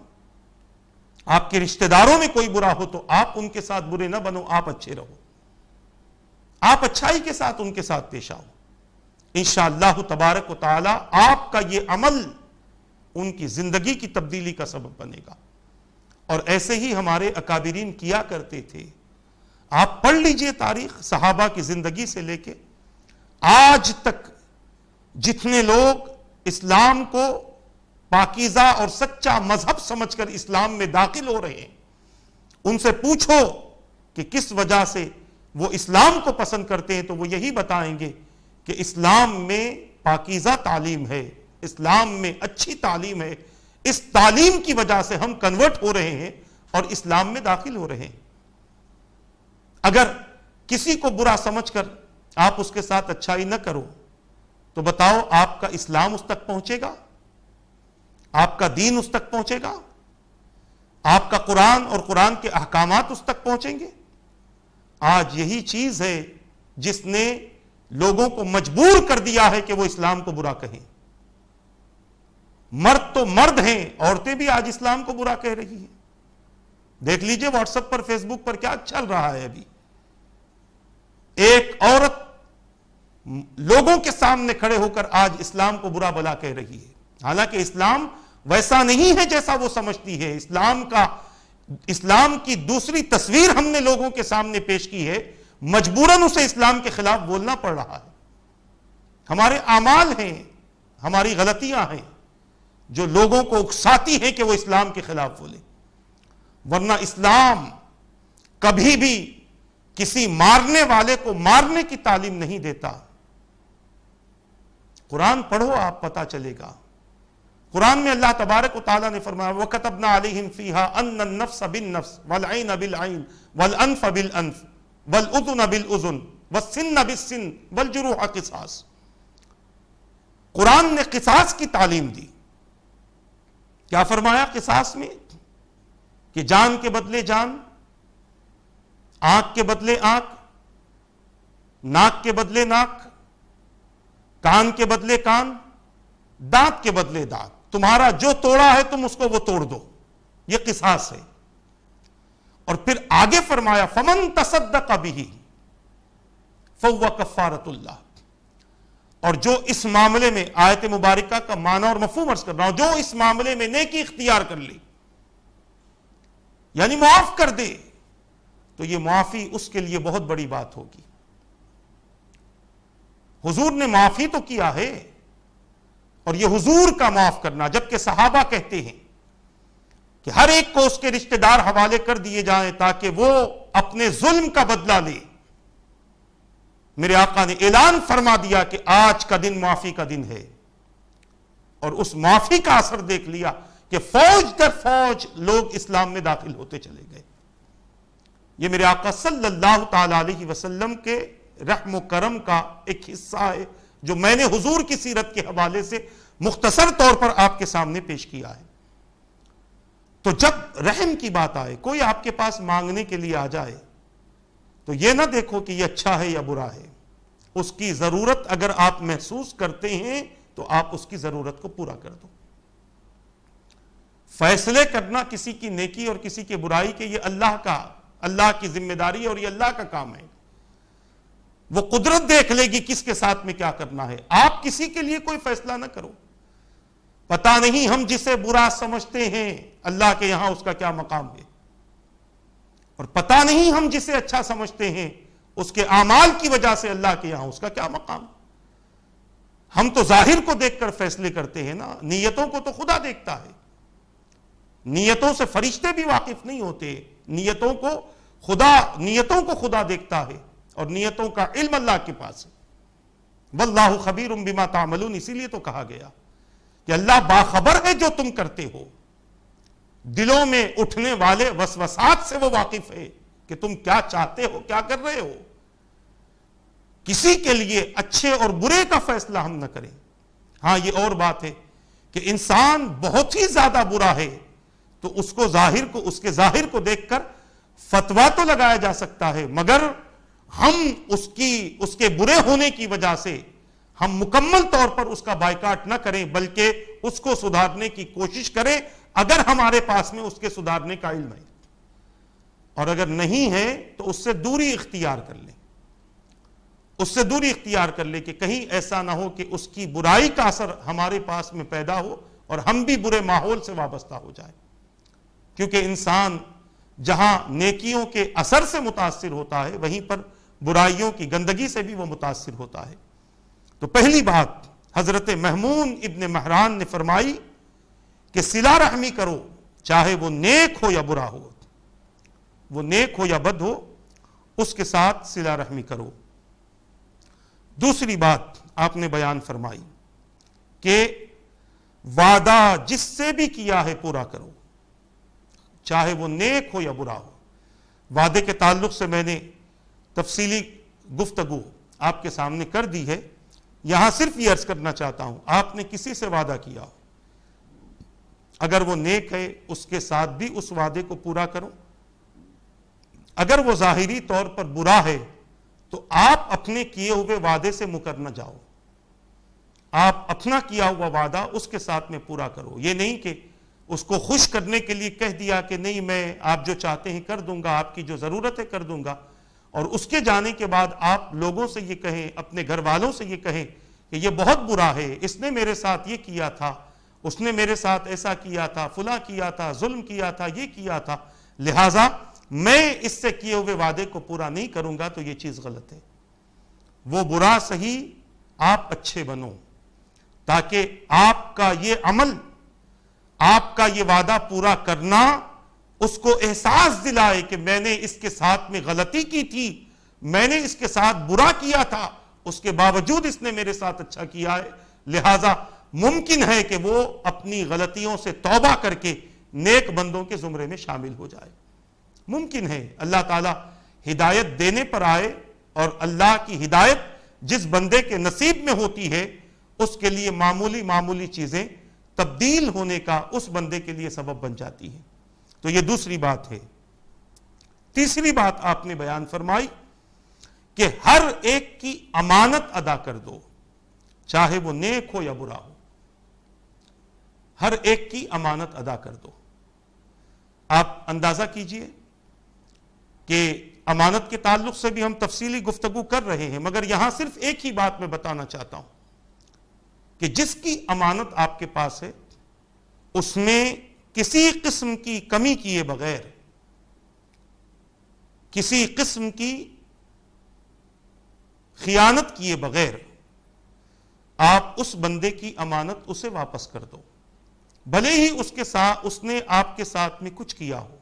آپ کے رشتہ داروں میں کوئی برا ہو، تو آپ ان کے ساتھ برے نہ بنو، آپ اچھے رہو، آپ اچھائی کے ساتھ ان کے ساتھ پیش آؤ۔ انشاءاللہ تبارک و تعالی آپ کا یہ عمل ان کی زندگی کی تبدیلی کا سبب بنے گا۔ اور ایسے ہی ہمارے اکابرین کیا کرتے تھے۔ آپ پڑھ لیجئے تاریخ، صحابہ کی زندگی سے لے کے آج تک جتنے لوگ اسلام کو پاکیزہ اور سچا مذہب سمجھ کر اسلام میں داخل ہو رہے ہیں، ان سے پوچھو کہ کس وجہ سے وہ اسلام کو پسند کرتے ہیں، تو وہ یہی بتائیں گے کہ اسلام میں پاکیزہ تعلیم ہے، اسلام میں اچھی تعلیم ہے، اس تعلیم کی وجہ سے ہم کنورٹ ہو رہے ہیں اور اسلام میں داخل ہو رہے ہیں۔ اگر کسی کو برا سمجھ کر آپ اس کے ساتھ اچھائی نہ کرو تو بتاؤ آپ کا اسلام اس تک پہنچے گا؟ آپ کا دین اس تک پہنچے گا؟ آپ کا قرآن اور قرآن کے احکامات اس تک پہنچیں گے؟ آج یہی چیز ہے جس نے لوگوں کو مجبور کر دیا ہے کہ وہ اسلام کو برا کہیں۔ مرد تو مرد ہیں، عورتیں بھی آج اسلام کو برا کہہ رہی ہیں۔ دیکھ لیجئے واٹس ایپ پر، فیس بک پر کیا چل رہا ہے ابھی۔ ایک عورت لوگوں کے سامنے کھڑے ہو کر آج اسلام کو برا بلا کہہ رہی ہے، حالانکہ اسلام ویسا نہیں ہے جیسا وہ سمجھتی ہے۔ اسلام کی دوسری تصویر ہم نے لوگوں کے سامنے پیش کی ہے، مجبوراً اسے اسلام کے خلاف بولنا پڑ رہا ہے۔ ہمارے اعمال ہیں، ہماری غلطیاں ہیں جو لوگوں کو اکساتی ہیں کہ وہ اسلام کے خلاف بولے، ورنہ اسلام کبھی بھی کسی مارنے والے کو مارنے کی تعلیم نہیں دیتا۔ قرآن پڑھو، آپ پتہ چلے گا۔ قرآن میں اللہ تبارک و تعالیٰ نے فرمایا وَكَتَبْنَا عَلَيْهِمْ فِيهَا أَنَّ النَّفْسَ بِالنَّفْسِ وَالْعَيْنَ بِالْعَيْنِ وَالْأَنْفَ بِالْأَنْفِ وَالْأُذُنَ بِالْأُذُنِ وَالسِّنَّ بِالسِّنِّ وَالْجُرُوحَ قِصَاص۔ قرآن نے قصاص کی تعلیم دی۔ کیا فرمایا قصاص میں؟ کہ جان کے بدلے جان، آنکھ کے بدلے آنکھ، ناک کے بدلے ناک، کان کے بدلے کان، دانت کے بدلے دانت، تمہارا جو توڑا ہے تم اس کو وہ توڑ دو، یہ قصاص ہے۔ اور پھر آگے فرمایا فمن تصدق بہ فہو کفارۃ اللہ. اور جو اس معاملے میں آیت مبارکہ کا معنی اور مفہوم عرض کر رہا ہوں، جو اس معاملے میں نیکی اختیار کر لی یعنی معاف کر دے، تو یہ معافی اس کے لیے بہت بڑی بات ہوگی. حضور نے معافی تو کیا ہے، اور یہ حضور کا معاف کرنا، جبکہ صحابہ کہتے ہیں کہ ہر ایک کو اس کے رشتہ دار حوالے کر دیے جائیں تاکہ وہ اپنے ظلم کا بدلہ لے. میرے آقا نے اعلان فرما دیا کہ آج کا دن معافی کا دن ہے، اور اس معافی کا اثر دیکھ لیا کہ فوج در فوج لوگ اسلام میں داخل ہوتے چلے گئے. یہ میرے آقا صلی اللہ تعالی علیہ وسلم کے رحم و کرم کا ایک حصہ ہے جو میں نے حضور کی سیرت کے حوالے سے مختصر طور پر آپ کے سامنے پیش کیا ہے. تو جب رحم کی بات آئے، کوئی آپ کے پاس مانگنے کے لیے آ جائے تو یہ نہ دیکھو کہ یہ اچھا ہے یا برا ہے. اس کی ضرورت اگر آپ محسوس کرتے ہیں تو آپ اس کی ضرورت کو پورا کر دو. فیصلے کرنا کسی کی نیکی اور کسی کی برائی کے، یہ اللہ کی ذمہ داری ہے اور یہ اللہ کا کام ہے. وہ قدرت دیکھ لے گی کس کے ساتھ میں کیا کرنا ہے. آپ کسی کے لیے کوئی فیصلہ نہ کرو. پتہ نہیں ہم جسے برا سمجھتے ہیں اللہ کے یہاں اس کا کیا مقام ہے، اور پتہ نہیں ہم جسے اچھا سمجھتے ہیں اس کے اعمال کی وجہ سے اللہ کے یہاں اس کا کیا مقام. ہم تو ظاہر کو دیکھ کر فیصلے کرتے ہیں نا، نیتوں کو تو خدا دیکھتا ہے. نیتوں سے فرشتے بھی واقف نہیں ہوتے. نیتوں کو خدا دیکھتا ہے، اور نیتوں کا علم اللہ کے پاس ہے. واللہ خبیر بما تعملون، اسی لیے تو کہا گیا کہ اللہ باخبر ہے جو تم کرتے ہو. دلوں میں اٹھنے والے وسوسات سے وہ واقف ہے کہ تم کیا چاہتے ہو، کیا کر رہے ہو. کسی کے لیے اچھے اور برے کا فیصلہ ہم نہ کریں. ہاں یہ اور بات ہے کہ انسان بہت ہی زیادہ برا ہے تو اس کے ظاہر کو دیکھ کر فتویٰ تو لگایا جا سکتا ہے، مگر ہم اس کے برے ہونے کی وجہ سے ہم مکمل طور پر اس کا بائیکاٹ نہ کریں، بلکہ اس کو سدھارنے کی کوشش کریں اگر ہمارے پاس میں اس کے سدھارنے کا علم ہے. اور اگر نہیں ہے تو اس سے دوری اختیار کر لیں. اس سے دوری اختیار کر لیں کہ کہیں ایسا نہ ہو کہ اس کی برائی کا اثر ہمارے پاس میں پیدا ہو اور ہم بھی برے ماحول سے وابستہ ہو جائیں. کیونکہ انسان جہاں نیکیوں کے اثر سے متاثر ہوتا ہے وہیں پر برائیوں کی گندگی سے بھی وہ متاثر ہوتا ہے. تو پہلی بات حضرت محمون ابن مہران نے فرمائی کہ صلہ رحمی کرو، چاہے وہ نیک ہو یا برا ہو، وہ نیک ہو یا بد ہو، اس کے ساتھ صلہ رحمی کرو. دوسری بات آپ نے بیان فرمائی کہ وعدہ جس سے بھی کیا ہے پورا کرو، چاہے وہ نیک ہو یا برا ہو. وعدے کے تعلق سے میں نے تفصیلی گفتگو آپ کے سامنے کر دی ہے. یہاں صرف یہ عرض کرنا چاہتا ہوں، آپ نے کسی سے وعدہ کیا ہو، اگر وہ نیک ہے اس کے ساتھ بھی اس وعدے کو پورا کرو. اگر وہ ظاہری طور پر برا ہے تو آپ اپنے کیے ہوئے وعدے سے مکر نہ جاؤ. آپ اپنا کیا ہوا وعدہ اس کے ساتھ میں پورا کرو. یہ نہیں کہ اس کو خوش کرنے کے لیے کہہ دیا کہ نہیں میں آپ جو چاہتے ہیں کر دوں گا، آپ کی جو ضرورت ہے کر دوں گا، اور اس کے جانے کے بعد آپ لوگوں سے یہ کہیں، اپنے گھر والوں سے یہ کہیں کہ یہ بہت برا ہے، اس نے میرے ساتھ یہ کیا تھا، اس نے میرے ساتھ ایسا کیا تھا، فلاں کیا تھا، ظلم کیا تھا، یہ کیا تھا، لہٰذا میں اس سے کیے ہوئے وعدے کو پورا نہیں کروں گا. تو یہ چیز غلط ہے. وہ برا صحیح، آپ اچھے بنو تاکہ آپ کا یہ عمل، آپ کا یہ وعدہ پورا کرنا اس کو احساس دلائے کہ میں نے اس کے ساتھ میں غلطی کی تھی، میں نے اس کے ساتھ برا کیا تھا، اس کے باوجود اس نے میرے ساتھ اچھا کیا ہے. لہٰذا ممکن ہے کہ وہ اپنی غلطیوں سے توبہ کر کے نیک بندوں کے زمرے میں شامل ہو جائے. ممکن ہے اللہ تعالیٰ ہدایت دینے پر آئے، اور اللہ کی ہدایت جس بندے کے نصیب میں ہوتی ہے اس کے لیے معمولی چیزیں تبدیل ہونے کا اس بندے کے لیے سبب بن جاتی ہیں. تو یہ دوسری بات ہے. تیسری بات آپ نے بیان فرمائی کہ ہر ایک کی امانت ادا کر دو، چاہے وہ نیک ہو یا برا ہو. ہر ایک کی امانت ادا کر دو. آپ اندازہ کیجئے کہ امانت کے تعلق سے بھی ہم تفصیلی گفتگو کر رہے ہیں، مگر یہاں صرف ایک ہی بات میں بتانا چاہتا ہوں کہ جس کی امانت آپ کے پاس ہے اس میں کسی قسم کی کمی کیے بغیر، کسی قسم کی خیانت کیے بغیر آپ اس بندے کی امانت اسے واپس کر دو، بھلے ہی اس نے آپ کے ساتھ میں کچھ کیا ہو۔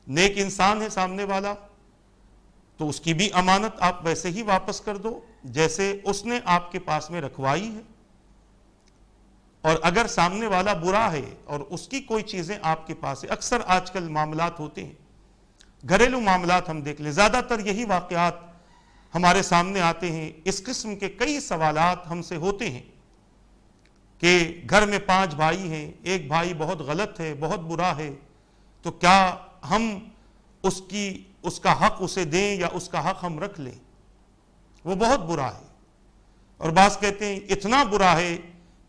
نیک انسان ہے سامنے والا تو اس کی بھی امانت آپ ویسے ہی واپس کر دو جیسے اس نے آپ کے پاس میں رکھوائی ہے، اور اگر سامنے والا برا ہے اور اس کی کوئی چیزیں آپ کے پاس ہے، اکثر آج کل معاملات ہوتے ہیں، گھریلو معاملات ہم دیکھ لیں، زیادہ تر یہی واقعات ہمارے سامنے آتے ہیں، اس قسم کے کئی سوالات ہم سے ہوتے ہیں کہ گھر میں 5 بھائی ہیں، ایک بھائی بہت غلط ہے، بہت برا ہے، تو کیا ہم اس کا حق اسے دیں یا اس کا حق ہم رکھ لیں؟ وہ بہت برا ہے، اور بعض کہتے ہیں اتنا برا ہے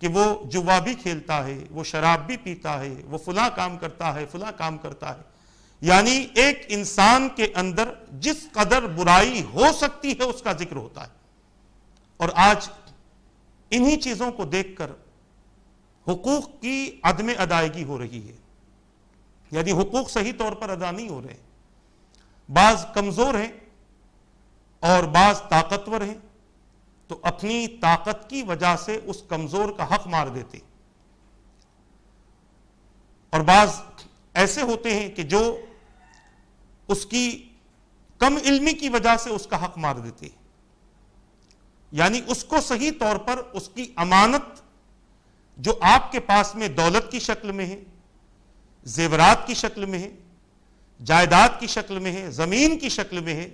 کہ وہ جوا بھی کھیلتا ہے، وہ شراب بھی پیتا ہے، وہ فلاں کام کرتا ہے، فلاں کام کرتا ہے۔ یعنی ایک انسان کے اندر جس قدر برائی ہو سکتی ہے اس کا ذکر ہوتا ہے، اور آج انہی چیزوں کو دیکھ کر حقوق کی عدم ادائیگی ہو رہی ہے، یعنی حقوق صحیح طور پر ادا نہیں ہو رہے، بعض کمزور ہیں اور بعض طاقتور ہیں، تو اپنی طاقت کی وجہ سے اس کمزور کا حق مار دیتے، اور بعض ایسے ہوتے ہیں کہ جو اس کی کم علمی کی وجہ سے اس کا حق مار دیتے، یعنی اس کو صحیح طور پر اس کی امانت جو آپ کے پاس میں دولت کی شکل میں ہے، زیورات کی شکل میں ہے، جائیداد کی شکل میں ہے، زمین کی شکل میں ہے،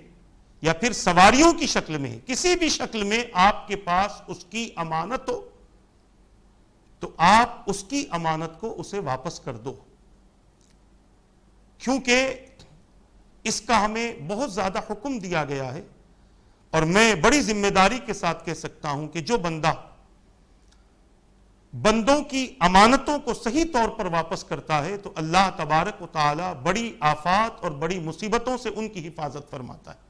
یا پھر سواریوں کی شکل میں ہے، کسی بھی شکل میں آپ کے پاس اس کی امانت ہو تو آپ اس کی امانت کو اسے واپس کر دو، کیونکہ اس کا ہمیں بہت زیادہ حکم دیا گیا ہے، اور میں بڑی ذمہ داری کے ساتھ کہہ سکتا ہوں کہ جو بندہ بندوں کی امانتوں کو صحیح طور پر واپس کرتا ہے تو اللہ تبارک و تعالی بڑی آفات اور بڑی مصیبتوں سے ان کی حفاظت فرماتا ہے۔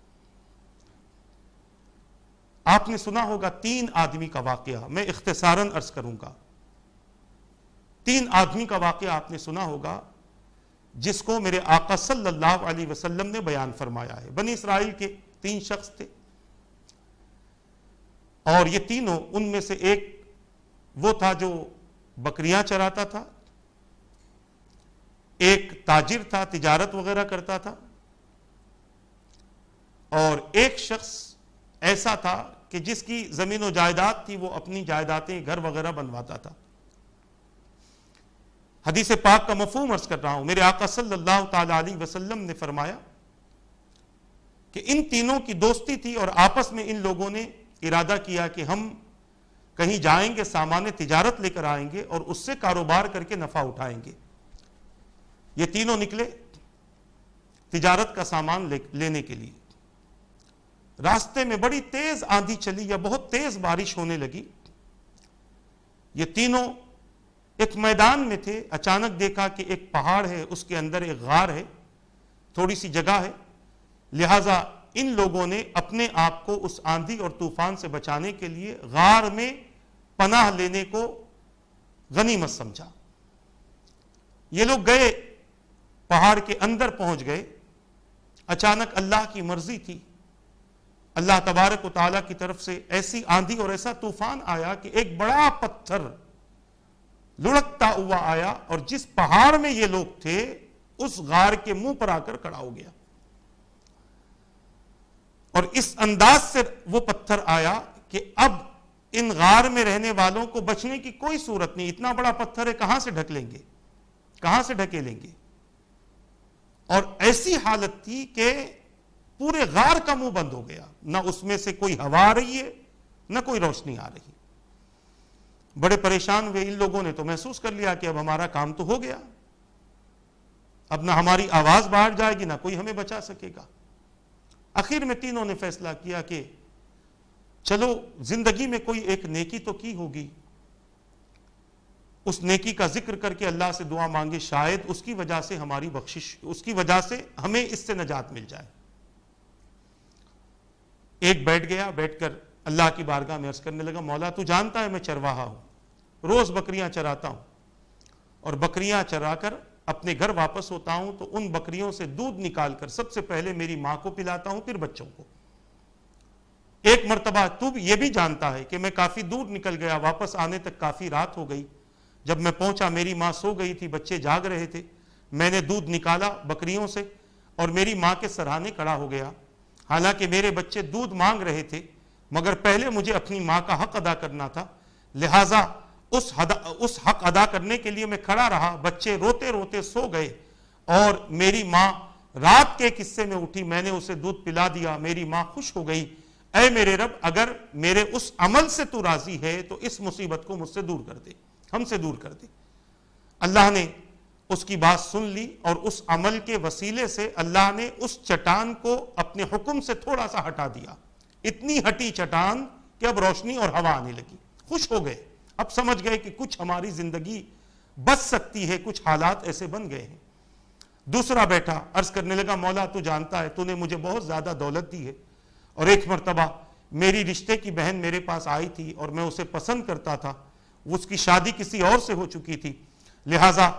آپ نے سنا ہوگا 3 آدمی کا واقعہ، میں اختصاراً عرض کروں گا۔ 3 آدمی کا واقعہ آپ نے سنا ہوگا جس کو میرے آقا صلی اللہ علیہ وسلم نے بیان فرمایا ہے۔ بنی اسرائیل کے 3 شخص تھے، اور یہ تینوں، ان میں سے ایک وہ تھا جو بکریاں چراتا تھا، ایک تاجر تھا، تجارت وغیرہ کرتا تھا، اور ایک شخص ایسا تھا کہ جس کی زمین و جائیداد تھی، وہ اپنی جائیدادیں گھر وغیرہ بنواتا تھا۔ حدیث پاک کا مفہوم عرض کر رہا ہوں، میرے آقا صلی اللہ تعالی علیہ وسلم نے فرمایا کہ ان تینوں کی دوستی تھی، اور آپس میں ان لوگوں نے ارادہ کیا کہ ہم کہیں جائیں گے، سامان تجارت لے کر آئیں گے اور اس سے کاروبار کر کے نفع اٹھائیں گے۔ یہ تینوں نکلے تجارت کا سامان لینے کے لیے۔ راستے میں بڑی تیز آندھی چلی یا بہت تیز بارش ہونے لگی۔ یہ تینوں ایک میدان میں تھے، اچانک دیکھا کہ ایک پہاڑ ہے، اس کے اندر ایک غار ہے، تھوڑی سی جگہ ہے، لہٰذا ان لوگوں نے اپنے آپ کو اس آندھی اور طوفان سے بچانے کے لیے غار میں پناہ لینے کو غنیمت سمجھا۔ یہ لوگ گئے، پہاڑ کے اندر پہنچ گئے، اچانک اللہ کی مرضی تھی، اللہ تبارک و تعالیٰ کی طرف سے ایسی آندھی اور ایسا طوفان آیا کہ ایک بڑا پتھر لڑکتا ہوا آیا، اور جس پہاڑ میں یہ لوگ تھے اس غار کے منہ پر آ کر کھڑا ہو گیا، اور اس انداز سے وہ پتھر آیا کہ اب ان غار میں رہنے والوں کو بچنے کی کوئی صورت نہیں، اتنا بڑا پتھر ہے، کہاں سے ڈھک لیں گے، کہاں سے ڈھکیلیں گے؟ اور ایسی حالت تھی کہ پورے غار کا منہ بند ہو گیا، نہ اس میں سے کوئی ہوا آ رہی ہے نہ کوئی روشنی آ رہی۔ بڑے پریشان ہوئے، ان لوگوں نے تو محسوس کر لیا کہ اب ہمارا کام تو ہو گیا، اب نہ ہماری آواز باہر جائے گی نہ کوئی ہمیں بچا سکے گا۔ آخر میں تینوں نے فیصلہ کیا کہ چلو زندگی میں کوئی ایک نیکی تو کی ہوگی، اس نیکی کا ذکر کر کے اللہ سے دعا مانگے، شاید اس کی وجہ سے ہماری بخشش، اس کی وجہ سے ہمیں اس سے نجات مل جائے۔ ایک بیٹھ گیا، بیٹھ کر اللہ کی بارگاہ میں عرض کرنے لگا، مولا تو جانتا ہے میں چرواہا ہوں، روز بکریاں چراتا ہوں، اور بکریاں چرا کر اپنے گھر واپس ہوتا ہوں تو ان بکریوں سے دودھ نکال کر سب سے پہلے میری ماں کو پلاتا ہوں، پھر بچوں کو۔ ایک مرتبہ تو یہ بھی جانتا ہے کہ میں کافی دور نکل گیا، واپس آنے تک کافی رات ہو گئی، جب میں پہنچا میری ماں سو گئی تھی، بچے جاگ رہے تھے، میں نے دودھ نکالا بکریوں سے اور میری ماں کے سرہانے کھڑا ہو گیا، حالانکہ میرے بچے دودھ مانگ رہے تھے، مگر پہلے مجھے اپنی ماں کا حق ادا کرنا تھا، لہٰذا اس حق ادا کرنے کے لیے میں کھڑا رہا، بچے روتے روتے سو گئے، اور میری ماں رات کے ایک حصے میں اٹھی، میں نے اسے دودھ پلا دیا، میری ماں خوش ہو گئی، اے میرے رب اگر میرے اس عمل سے تو راضی ہے تو اس مصیبت کو مجھ سے دور کر دے، ہم سے دور کر دے۔ اللہ نے اس کی بات سن لی، اور اس عمل کے وسیلے سے اللہ نے اس چٹان کو اپنے حکم سے تھوڑا سا ہٹا دیا، اتنی ہٹی چٹان کہ اب روشنی اور ہوا آنے لگی، خوش ہو گئے، اب سمجھ گئے کہ کچھ ہماری زندگی بچ سکتی ہے، کچھ حالات ایسے بن گئے ہیں۔ دوسرا بیٹھا، عرض کرنے لگا، مولا تو جانتا ہے تو نے مجھے بہت زیادہ دولت دی ہے، اور ایک مرتبہ میری رشتے کی بہن میرے پاس آئی تھی اور میں اسے پسند کرتا تھا، اس کی شادی کسی اور سے ہو چکی تھی، لہٰذا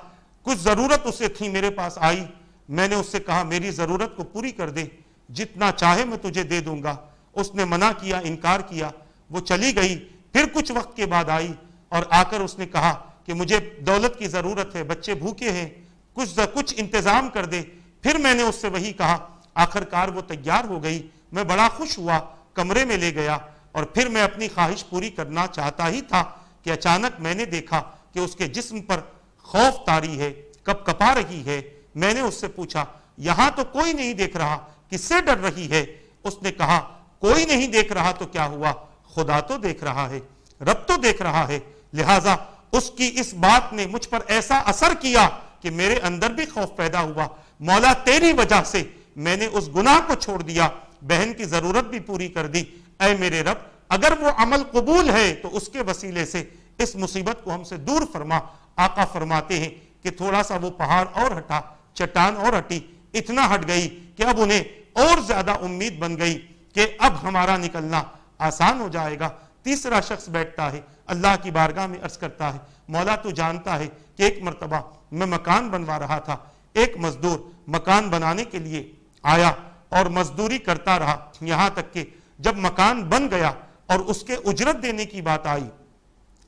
کچھ ضرورت اسے تھی، میرے پاس آئی، میں نے اس سے کہا میری ضرورت کو پوری کر دے، جتنا چاہے میں تجھے دے دوں گا، اس نے منع کیا، انکار کیا، وہ چلی گئی، پھر کچھ وقت کے بعد آئی اور آ کر اس نے کہا کہ مجھے دولت کی ضرورت ہے، بچے بھوکے ہیں، کچھ انتظام کر دے، پھر میں نے اس سے وہی کہا، آخر کار وہ تیار ہو گئی، میں بڑا خوش ہوا، کمرے میں لے گیا، اور پھر میں اپنی خواہش پوری کرنا چاہتا ہی تھا کہ اچانک میں نے دیکھا کہ اس کے جسم پر خوف طاری ہے، کپ کپا رہی ہے، میں نے اس سے پوچھا یہاں تو کوئی نہیں دیکھ رہا، کس سے ڈر رہی ہے؟ اس نے کہا کوئی نہیں دیکھ رہا تو کیا ہوا، خدا تو دیکھ رہا ہے، رب تو دیکھ رہا ہے، لہٰذا اس کی اس بات نے مجھ پر ایسا اثر کیا کہ میرے اندر بھی خوف پیدا ہوا، مولا تیری وجہ سے میں نے اس گناہ کو چھوڑ دیا، بہن کی ضرورت بھی پوری کر دی، اے میرے رب اگر وہ عمل قبول ہے تو اس کے وسیلے سے اس مصیبت کو ہم سے دور فرما۔ آقا فرماتے ہیں کہ تھوڑا سا وہ پہاڑ اور ہٹا، چٹان اور ہٹی، اتنا ہٹ گئی کہ اب انہیں اور زیادہ امید بن گئی کہ اب ہمارا نکلنا آسان ہو جائے گا۔ تیسرا شخص بیٹھتا ہے، اللہ کی بارگاہ میں عرض کرتا ہے، مولا تو جانتا ہے کہ ایک مرتبہ میں مکان بنوا رہا تھا، ایک مزدور مکان بنانے کے لیے آیا اور مزدوری کرتا رہا، یہاں تک کہ جب مکان بن گیا اور اس کے اجرت دینے کی بات آئی،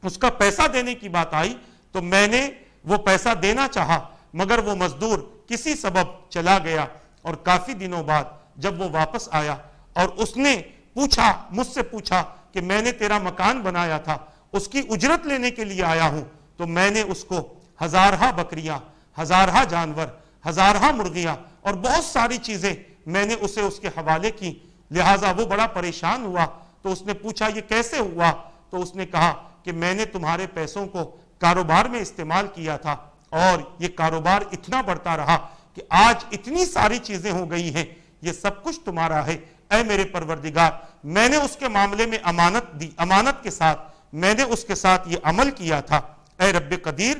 اس کا پیسہ دینے کی بات آئی، تو میں نے وہ پیسہ دینا چاہا، مگر وہ مزدور کسی سبب چلا گیا، اور کافی دنوں بعد جب وہ واپس آیا اور اس نے مجھ سے پوچھا کہ میں نے تیرا مکان بنایا تھا، اس کی اجرت لینے کے لیے آیا ہوں، تو میں نے اس کو ہزارہ بکریاں، ہزارہ جانور، ہزارہ مرغیاں اور بہت ساری چیزیں میں نے اسے اس کے حوالے کی، لہٰذا وہ بڑا پریشان ہوا، تو اس نے پوچھا یہ کیسے ہوا؟ تو اس نے کہا کہ میں نے تمہارے پیسوں کو کاروبار میں استعمال کیا تھا، اور یہ کاروبار اتنا بڑھتا رہا کہ آج اتنی ساری چیزیں ہو گئی ہیں، یہ سب کچھ تمہارا ہے، اے میرے پروردگار میں نے اس کے معاملے میں امانت دی، امانت کے ساتھ میں نے اس کے ساتھ یہ عمل کیا تھا، اے رب قدیر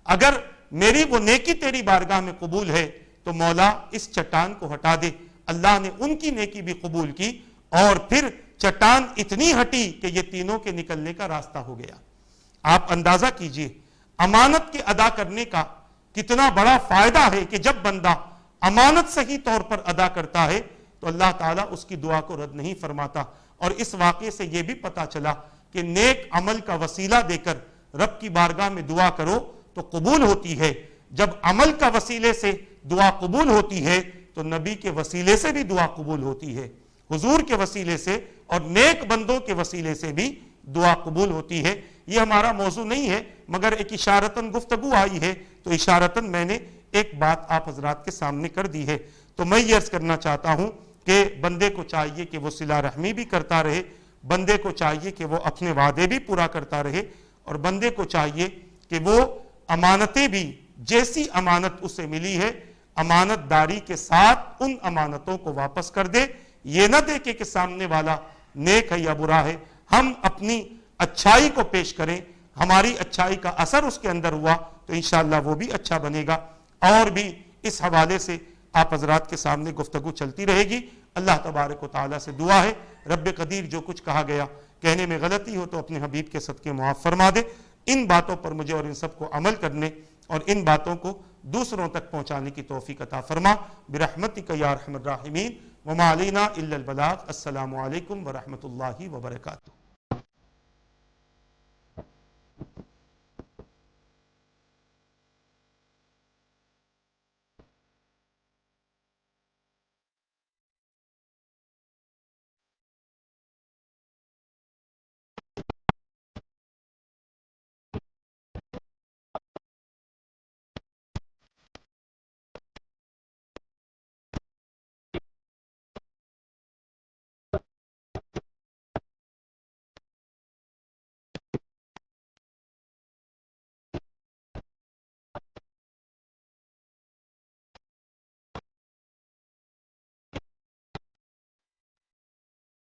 اگر میری وہ نیکی تیری بارگاہ میں قبول ہے تو مولا اس چٹان کو ہٹا دے۔ اللہ نے ان کی نیکی بھی قبول کی، اور پھر چٹان اتنی ہٹی کہ یہ تینوں کے نکلنے کا راستہ ہو گیا۔ آپ اندازہ کیجئے امانت کے ادا کرنے کا کتنا بڑا فائدہ ہے کہ جب بندہ امانت صحیح طور پر ادا کرتا ہے تو اللہ تعالیٰ اس کی دعا کو رد نہیں فرماتا۔ اور اس واقعے سے یہ بھی پتا چلا کہ نیک عمل کا وسیلہ دے کر رب کی بارگاہ میں دعا کرو تو قبول ہوتی ہے، جب عمل کا وسیلے سے دعا قبول ہوتی ہے تو نبی کے وسیلے سے بھی دعا قبول ہوتی ہے، حضور کے وسیلے سے اور نیک بندوں کے وسیلے سے بھی دعا قبول ہوتی ہے۔ یہ ہمارا موضوع نہیں ہے، مگر ایک اشارتاً گفتگو آئی ہے تو اشارتاً میں نے ایک بات آپ حضرات کے سامنے کر دی ہے۔ تو میں یہ عرض کرنا چاہتا ہوں کہ بندے کو چاہیے کہ وہ صلہ رحمی بھی کرتا رہے، بندے کو چاہیے کہ وہ اپنے وعدے بھی پورا کرتا رہے، اور بندے کو چاہیے کہ وہ امانتیں بھی جیسی امانت اسے ملی ہے امانت داری کے ساتھ ان امانتوں کو واپس کر دے، یہ نہ دیکھے کہ سامنے والا نیک ہے یا برا ہے، ہم اپنی اچھائی کو پیش کریں، ہماری اچھائی کا اثر اس کے اندر ہوا تو انشاءاللہ وہ بھی اچھا بنے گا. اور بھی اس حوالے سے آپ حضرات کے سامنے گفتگو چلتی رہے گی. اللہ تبارک و تعالیٰ سے دعا ہے رب قدیر جو کچھ کہا گیا کہنے میں غلطی ہو تو اپنے حبیب کے صدقے معاف فرما دے. ان باتوں پر مجھے اور ان سب کو عمل کرنے اور ان باتوں کو دوسروں تک پہنچانے کی توفیق عطا فرما برحمتک یا ارحم الراحمین. وما علینا الا البلاغ. السلام علیکم ورحمۃ اللہ وبرکاتہ.